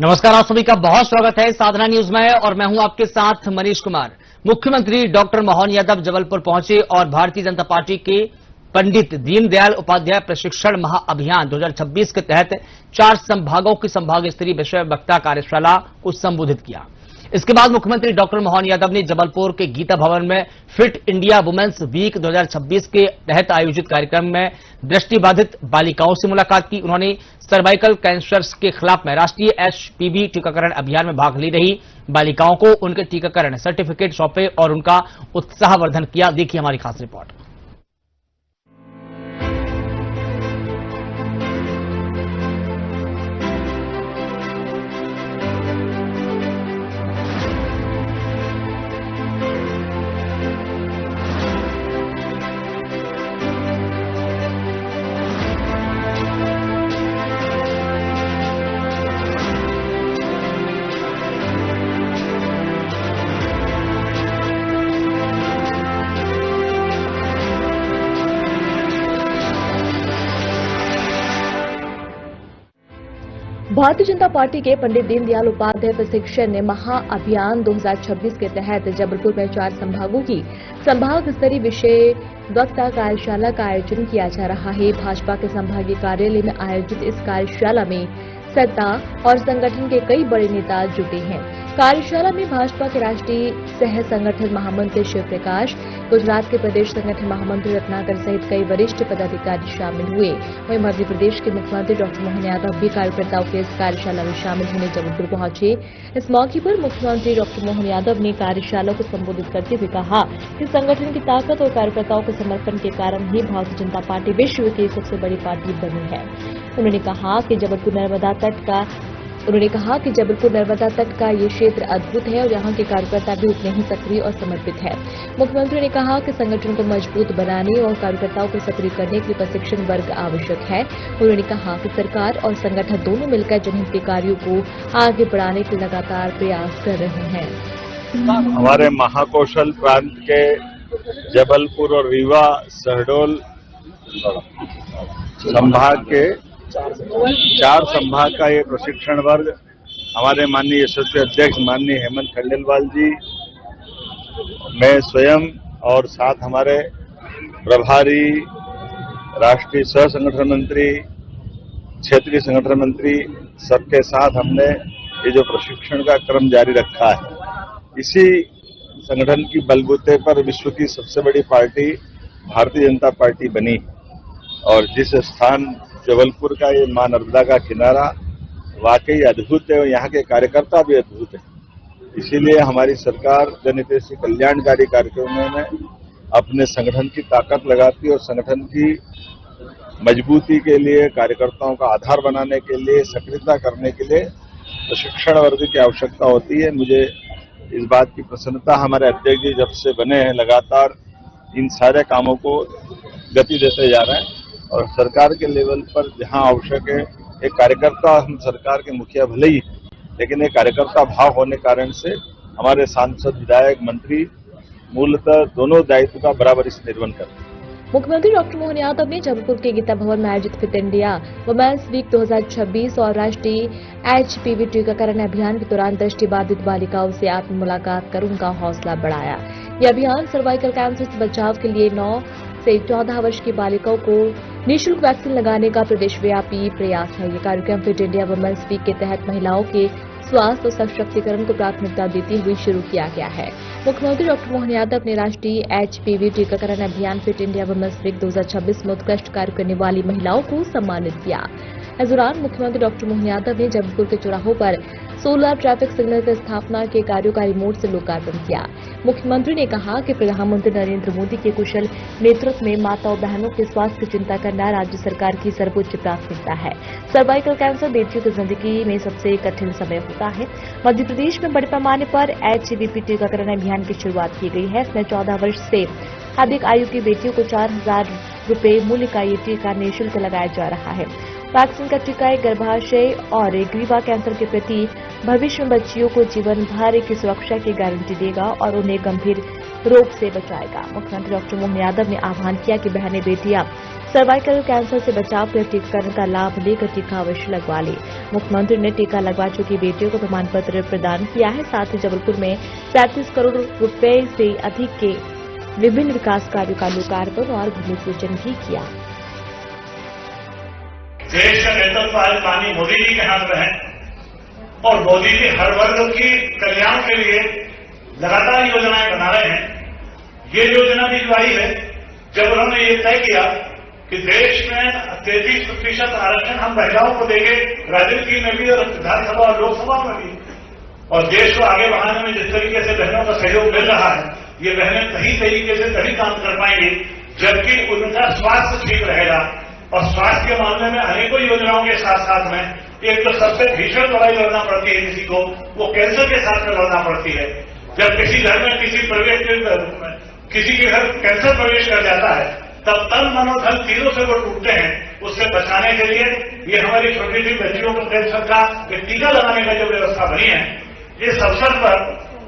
नमस्कार, आप सभी का बहुत स्वागत है साधना न्यूज में और मैं हूं आपके साथ मनीष कुमार। मुख्यमंत्री डॉक्टर मोहन यादव जबलपुर पहुंचे और भारतीय जनता पार्टी के पंडित दीनदयाल उपाध्याय प्रशिक्षण महाअभियान 2026 के तहत 4 संभागों की संभाग स्तरीय विषय वक्ता कार्यशाला को संबोधित किया। इसके बाद मुख्यमंत्री डॉक्टर मोहन यादव ने जबलपुर के गीता भवन में फिट इंडिया वुमेन्स वीक 2026 के तहत आयोजित कार्यक्रम में दृष्टिबाधित बालिकाओं से मुलाकात की। उन्होंने सर्वाइकल कैंसर के खिलाफ में राष्ट्रीय HPV टीकाकरण अभियान में भाग ले रही बालिकाओं को उनके टीकाकरण सर्टिफिकेट सौंपे और उनका उत्साहवर्धन किया। देखिए हमारी खास रिपोर्ट। भारतीय जनता पार्टी के पंडित दीनदयाल उपाध्याय प्रशिक्षण महाअभियान 2026 के तहत जबलपुर में 4 संभागों की संभाग स्तरीय विषय वक्ता कार्यशाला का आयोजन किया जा रहा है। भाजपा के संभागीय कार्यालय में आयोजित इस कार्यशाला में सत्ता और संगठन के कई बड़े नेता जुटे हैं। कार्यशाला में भाजपा के राष्ट्रीय सह संगठन महामंत्री शिव प्रकाश, गुजरात के प्रदेश संगठन महामंत्री रत्नाकर सहित कई वरिष्ठ पदाधिकारी शामिल हुए। वहीं मध्य प्रदेश के मुख्यमंत्री डॉक्टर मोहन यादव भी कार्यकर्ताओं के इस कार्यशाला में शामिल होने जबलपुर पहुंचे। इस मौके पर मुख्यमंत्री डॉक्टर मोहन यादव ने कार्यशाला को संबोधित करते हुए कहा कि संगठन की ताकत और कार्यकर्ताओं के समर्पण के कारण ही भारतीय जनता पार्टी विश्व की सबसे बड़ी पार्टी बनी है। उन्होंने कहा कि जबलपुर नर्मदा तट का ये क्षेत्र अद्भुत है और यहाँ के कार्यकर्ता भी उतने ही सक्रिय और समर्पित है। मुख्यमंत्री ने कहा कि संगठन को मजबूत बनाने और कार्यकर्ताओं को सक्रिय करने के लिए प्रशिक्षण वर्ग आवश्यक है। उन्होंने कहा कि सरकार और संगठन दोनों मिलकर जनहित के कार्यों को आगे बढ़ाने के लगातार प्रयास कर रहे हैं। हमारे महाकौशल प्रांत के जबलपुर और रीवा शहडोल संभाग के 4 संभाग का ये प्रशिक्षण वर्ग हमारे माननीय यशस्वी अध्यक्ष माननीय हेमंत खंडेलवाल जी, मैं स्वयं और साथ हमारे प्रभारी राष्ट्रीय सह संगठन मंत्री, क्षेत्रीय संगठन मंत्री, सबके साथ हमने ये जो प्रशिक्षण का क्रम जारी रखा है। इसी संगठन की बलबूते पर विश्व की सबसे बड़ी पार्टी भारतीय जनता पार्टी बनी और जिस स्थान जबलपुर का ये मां नर्मदा का किनारा वाकई अद्भुत है और यहाँ के कार्यकर्ता भी अद्भुत है। इसीलिए हमारी सरकार जनहितैषी कल्याणकारी कार्यक्रमों में अपने संगठन की ताकत लगाती है और संगठन की मजबूती के लिए, कार्यकर्ताओं का आधार बनाने के लिए, सक्रियता करने के लिए प्रशिक्षण वर्ग की आवश्यकता होती है। मुझे इस बात की प्रसन्नता, हमारे अध्यक्ष जी जब से बने हैं लगातार इन सारे कामों को गति देते जा रहे हैं और सरकार के लेवल पर जहां आवश्यक है एक कार्यकर्ता, हम सरकार के मुखिया भले ही, लेकिन एक कार्यकर्ता भाव होने कारण से हमारे सांसद, विधायक, मंत्री मूलतः दोनों दायित्व का बराबरी से निर्वहन करते हैं। मुख्यमंत्री डॉक्टर मोहन यादव ने जबलपुर के गीता भवन में आयोजित फिट इंडिया वुमेन्स वीक 2026 और राष्ट्रीय HPV टीकाकरण अभियान के दौरान दृष्टिबाधित बालिकाओं से आत्म मुलाकात कर उनका हौसला बढ़ाया। यह अभियान सर्वाइकल कैंसर से बचाव के लिए 9 से 14 वर्ष की बालिकाओं को निःशुल्क वैक्सीन लगाने का प्रदेशव्यापी प्रयास है। ये कार्यक्रम फिट इंडिया वुमेन्स वीक के तहत महिलाओं के स्वास्थ्य और सशक्तिकरण को प्राथमिकता देते हुए शुरू किया गया है। मुख्यमंत्री डॉक्टर मोहन यादव ने राष्ट्रीय HPV टीकाकरण अभियान फिट इंडिया वुमेन्स वीक 2026 में उत्कृष्ट कार्य करने वाली महिलाओं को सम्मानित किया। इस दौरान मुख्यमंत्री डॉक्टर मोहन यादव ने जबलपुर के चौराहों पर सोलर ट्रैफिक सिग्नल की स्थापना के कार्यों का रिमोट से लोकार्पण किया। मुख्यमंत्री ने कहा कि प्रधानमंत्री नरेंद्र मोदी के कुशल नेतृत्व में माता और बहनों के स्वास्थ्य की चिंता करना राज्य सरकार की सर्वोच्च प्राथमिकता है। सर्वाइकल कैंसर बेटियों की जिंदगी में सबसे कठिन समय होता है। मध्य प्रदेश में बड़े पैमाने पर HPV टीकाकरण अभियान की शुरुआत की गई है। इसमें 14 वर्ष से अधिक आयु की बेटियों को 4,000 रुपए मूल्य का ये टीका निःशुल्क लगाया जा रहा है। वैक्सीन का टीका गर्भाशय और ग्रीवा कैंसर के प्रति भविष्य में बच्चियों को जीवन भर की सुरक्षा की गारंटी देगा और उन्हें गंभीर रोग से बचाएगा। मुख्यमंत्री डॉक्टर मोहन यादव ने आह्वान किया कि बहनें बेटियां सर्वाइकल कैंसर से बचाव के लिए टीकाकरण का लाभ लेकर टीका अवश्य लगवा ले। मुख्यमंत्री ने टीका लगवा चुकी बेटियों को प्रमाण पत्र प्रदान किया है। साथ ही जबलपुर में 37 करोड़ रुपए से अधिक के विभिन्न विकास कार्यों का लोकार्पण और भूमि पूजन भी किया। देश का नेतृत्व आज माननीय मोदी जी के हाथ में है और मोदी जी हर वर्ग की कल्याण के लिए लगातार योजनाएं बना रहे हैं। ये योजना भी जो आई है जब उन्होंने ये तय किया कि देश में 33% आरक्षण हम महिलाओं को देंगे, राजनीति में भी और विधानसभा और लोकसभा में भी, और देश को आगे बढ़ाने में जिस तरीके से बहनों का सहयोग मिल रहा है, ये बहनें सही तरीके से तभी काम कर पाएंगी जबकि उनका स्वास्थ्य ठीक रहेगा। और स्वास्थ्य के मामले में अनेकों योजनाओं के साथ साथ में एक तो सबसे भीषण लड़ाई लड़ना पड़ती है किसी को, वो कैंसर के साथ में लड़ना पड़ती है। जब किसी घर में किसी के घर कैंसर प्रवेश कर जाता है तब तन मनोधन तीनों से वो टूटते हैं। उससे बचाने के लिए ये हमारी छोटी छोटी बच्चियों को कैंसर का एक टीका लगाने का जो व्यवस्था बनी है, इस अवसर पर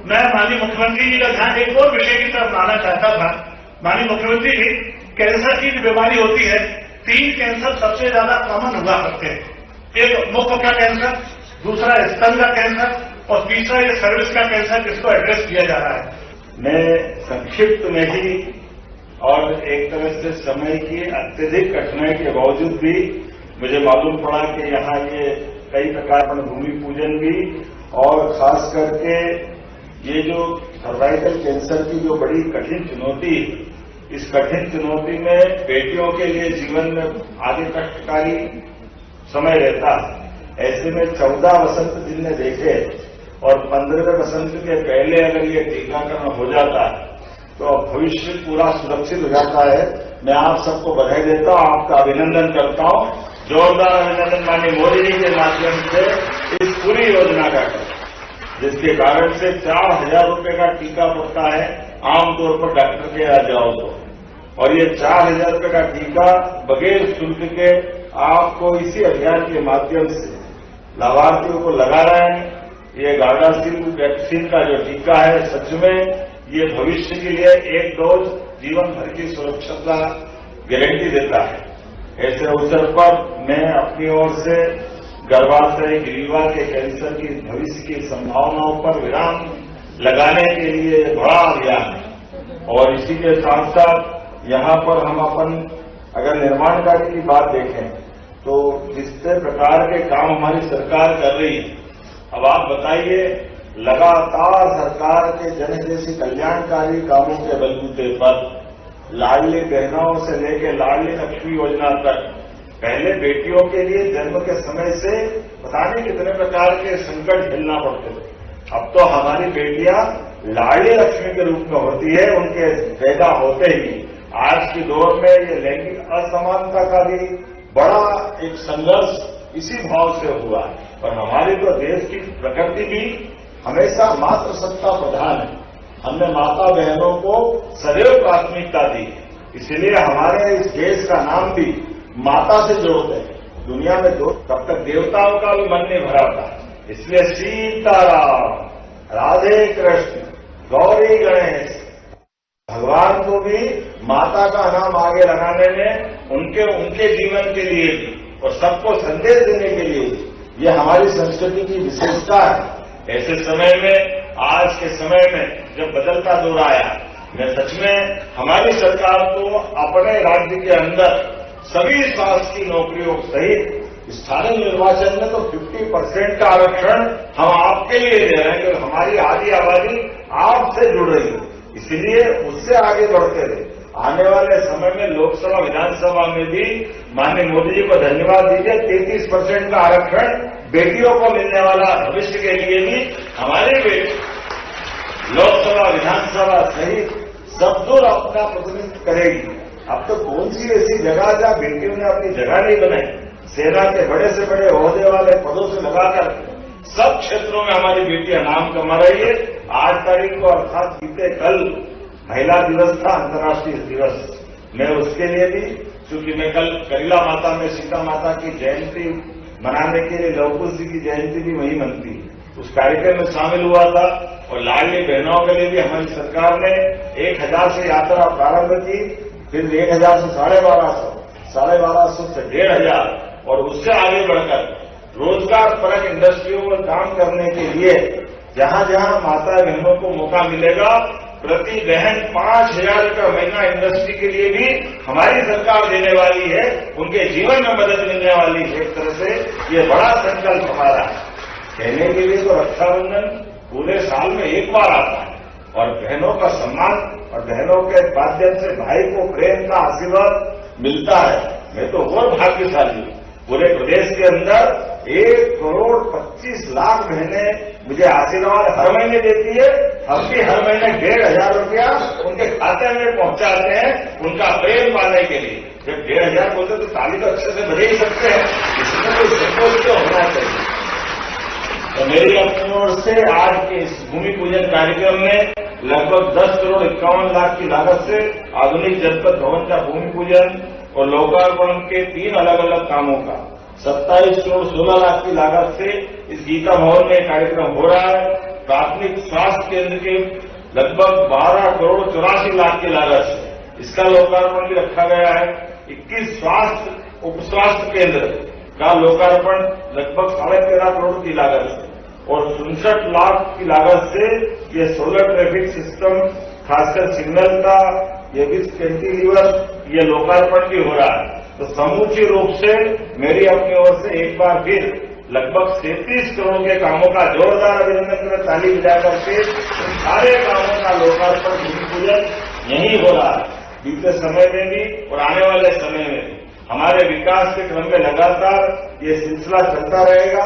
मैं माननीय मुख्यमंत्री जी का ध्यान एक और विषय की तरफ लाना चाहता था। माननीय मुख्यमंत्री जी, कैंसर की जो बीमारी होती है, 3 कैंसर सबसे ज्यादा कॉमन हुआ करते हैं। एक मुख का कैंसर, दूसरा स्तन का कैंसर और तीसरा ये सर्विस का कैंसर, जिसको एड्रेस किया जा रहा है। मैं संक्षिप्त में ही और एक तरह से समय की अत्यधिक कठिनाई के बावजूद भी मुझे मालूम पड़ा कि यहाँ ये कई प्रकार का भूमि पूजन भी और खास करके ये जो सर्वाइकल कैंसर की जो बड़ी कठिन चुनौती, इस कठिन चुनौती में बेटियों के लिए जीवन में आगे कष्टकारी समय रहता है। ऐसे में 14 वसंत जिनने देखे और 15वें वसंत के पहले अगर ये टीकाकरण हो जाता है तो भविष्य पूरा सुरक्षित हो जाता है। मैं आप सबको बधाई देता हूं, आपका अभिनंदन करता हूं। जोरदार अभिनंदन माननीय मोदी जी के माध्यम से इस पूरी योजना का, जिसके कारण से 4000 रुपये का टीका पड़ता है आमतौर पर डॉक्टर के यहाँ जाओ तो, और ये 4000 रुपये का टीका बगैर शुल्क के आपको इसी अभियान के माध्यम से लाभार्थियों को लगा रहे हैं। ये गार्डासिल वैक्सीन का जो टीका है, सच में ये भविष्य के लिए एक डोज जीवन भर की सुरक्षा का गारंटी देता है। ऐसे अवसर पर मैं अपनी ओर से गर्भाशय ग्रीवा के कैंसर की भविष्य की संभावनाओं पर विराम लगाने के लिए बड़ा अभियान है। और इसी के साथ साथ यहाँ पर हम अपन अगर निर्माण कार्य की बात देखें तो जिस प्रकार के काम हमारी सरकार कर रही है, अब आप बताइए, लगातार सरकार के जनहितैषी कल्याणकारी कामों के बलबूते पर लाडली बहनों से लेकर लाडली लक्ष्मी योजना तक, पहले बेटियों के लिए जन्म के समय से पता नहीं कितने प्रकार के संकट झेलना पड़ते थे। अब तो हमारी बेटियां लाडली लक्ष्मी के रूप में होती है। उनके पैदा होते ही आज के दौर में ये लैंगिक असमानता का भी बड़ा एक संघर्ष इसी भाव से हुआ है। और हमारी तो देश की प्रकृति भी हमेशा मातृ सत्ता प्रधान है। हमने माता बहनों को सदैव प्राथमिकता दी, इसलिए हमारे इस देश का नाम भी माता से जोड़ते हैं। दुनिया में तब तक देवताओं का भी मन नहीं भरा था, इसलिए सीताराम, राधे कृष्ण, गौरी गणेश, भगवान को भी माता का नाम आगे लगाने में उनके जीवन के लिए भी और सबको संदेश देने के लिए ये हमारी संस्कृति की विशेषता है। ऐसे समय में, आज के समय में जब बदलता दौर आया, मैं सच में हमारी सरकार को अपने राज्य के अंदर सभी शासकीय नौकरियों सहित स्थानीय निर्वाचन में तो 50% का आरक्षण हम आपके लिए दे रहे हैं, क्योंकि हमारी आधी आबादी आपसे जुड़ रही है, इसलिए उससे आगे बढ़ते रहे। आने वाले समय में लोकसभा विधानसभा में भी माननीय मोदी जी को धन्यवाद दीजिए, 33% का आरक्षण बेटियों को मिलने वाला भविष्य के लिए भी हमारे बेटी लोकसभा विधानसभा सहित सब दूर अपना प्रतिनिधित्व करेगी। अब तो कौन सी ऐसी जगह जहां बेटियों ने अपनी जगह नहीं बनाई, सेना के बड़े से बड़े ओहदे वाले पदों से लगाकर सब क्षेत्रों में हमारी बेटियां नाम कमा रही है। 8 तारीख को अर्थात बीते कल महिला दिवस था, अंतर्राष्ट्रीय दिवस। मैं उसके लिए भी, चूंकि मैं कल करीला माता में सीता माता की जयंती मनाने के लिए लव कुश जी की जयंती भी वहीं मनती है, उस कार्यक्रम में शामिल हुआ था। और लाडली बहनों के लिए भी हमारी सरकार ने 1000 से यात्रा प्रारंभ की, फिर 1000 से 1250, 1250 से 1500 और उससे आगे बढ़कर रोजगार परक इंडस्ट्रियों में काम करने के लिए जहां जहां माता बहनों को मौका मिलेगा, प्रति बहन 5,000 का महीना इंडस्ट्री के लिए भी हमारी सरकार देने वाली है। उनके जीवन में मदद मिलने वाली है। एक तरह से ये बड़ा संकल्प हमारा है। कहने के लिए तो रक्षाबंधन पूरे साल में एक बार आता है और बहनों का सम्मान और बहनों के माध्यम से भाई को प्रेम का आशीर्वाद मिलता है। मैं तो और भाग्यशाली हूं। पूरे प्रदेश के अंदर 1,25,00,000 बहनें मुझे आशीर्वाद हर महीने देती है। हम भी हर महीने 1,500 रुपया उनके खाते में पहुंचाते हैं उनका प्रेम पाने के लिए। जब 1,500 बोलते तो ताली तो अच्छे से बजा ही सकते हैं, इसमें कोई संकोच तो होना चाहिए। तो मेरी अपनी ओर से आज के इस भूमि पूजन कार्यक्रम में लगभग 10 करोड़ 51 लाख की लागत से आधुनिक जनपद भवन का भूमि पूजन और लोकार्पण के 3 अलग अलग कामों का 27 करोड़ 16 लाख की लागत से इस गीता भवन में कार्यक्रम हो रहा है। प्राथमिक स्वास्थ्य केंद्र के लगभग 12 करोड़ 84 लाख की लागत से इसका लोकार्पण भी रखा गया है। 21 स्वास्थ्य उप स्वास्थ्य केंद्र का लोकार्पण लगभग 13.5 करोड़ की लागत से और 67 लाख की लागत से ये सोलर ट्रैफिक सिस्टम, खासकर सिग्नल का ये भी कैंटिलीवर, ये लोकार्पण भी हो रहा है। तो समूची रूप से मेरी अपनी ओर से एक बार फिर लगभग 37 करोड़ के कामों का जोरदार अभिनंदन कर ताली बजा करके इन सारे कामों का लोकार्पण भूमि पूजन यही हो रहा है। बीते समय में भी और आने वाले समय में भी हमारे विकास के क्रम में लगातार ये सिलसिला चलता रहेगा।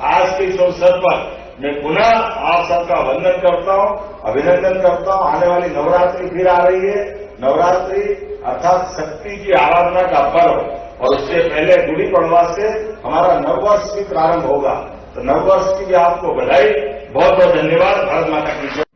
आज के इस अवसर पर मैं पुनः आप सबका वंदन करता हूं, अभिनंदन करता हूं। आने वाली नवरात्रि फिर आ रही है। नवरात्रि अर्थात शक्ति की आराधना का पर्व और उससे पहले गुड़ी पड़वा से हमारा नववर्ष भी प्रारंभ होगा। तो नववर्ष की भी आपको बधाई, बहुत बहुत धन्यवाद। भारत माता की जय।